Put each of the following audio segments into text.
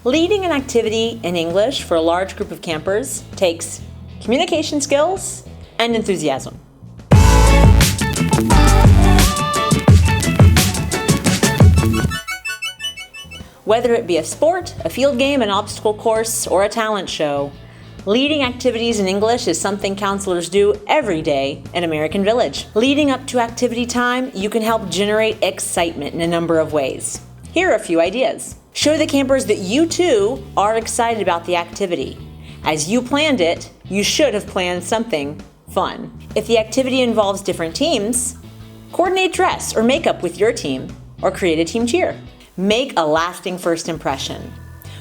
Leading an activity in English for a large group of campers takes communication skills and enthusiasm. Whether it be a sport, a field game, an obstacle course, or a talent show, leading activities in English is something counselors do every day in American Village. Leading up to activity time, you can help generate excitement in a number of ways. Here are a few ideas. Show the campers that you too are excited about the activity. As you planned it, you should have planned something fun. If the activity involves different teams, coordinate dress or makeup with your team, or create a team cheer. Make a lasting first impression.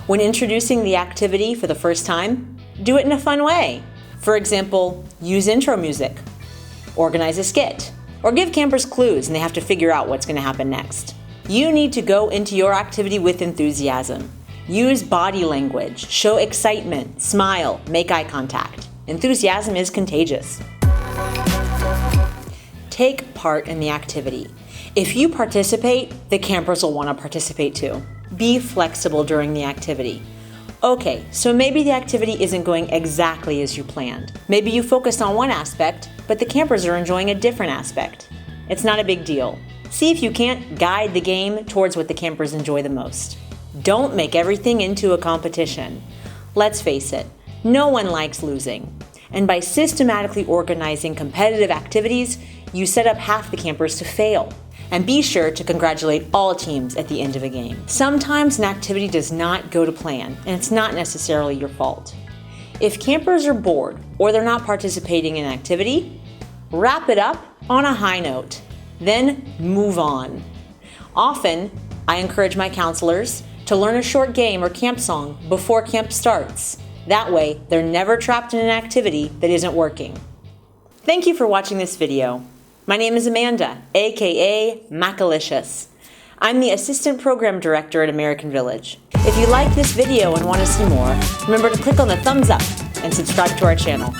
When introducing the activity for the first time, do it in a fun way. For example, use intro music, organize a skit, or give campers clues and they have to figure out what's going to happen next. You need to go into your activity with enthusiasm. Use body language, show excitement, smile, make eye contact. Enthusiasm is contagious. Take part in the activity. If you participate, the campers will want to participate too. Be flexible during the activity. Okay, so maybe the activity isn't going exactly as you planned. Maybe you focused on one aspect, but the campers are enjoying a different aspect. It's not a big deal. See if you can't guide the game towards what the campers enjoy the most. Don't make everything into a competition. Let's face it, no one likes losing. And by systematically organizing competitive activities, you set up half the campers to fail. And be sure to congratulate all teams at the end of a game. Sometimes an activity does not go to plan, and it's not necessarily your fault. If campers are bored or they're not participating in an activity, wrap it up on a high note, then move on. Often, I encourage my counselors to learn a short game or camp song before camp starts. That way, they're never trapped in an activity that isn't working. Thank you for watching this video. My name is Amanda, aka Macalicious. I'm the Assistant Program Director at American Village. If you like this video and want to see more, remember to click on the thumbs up and subscribe to our channel.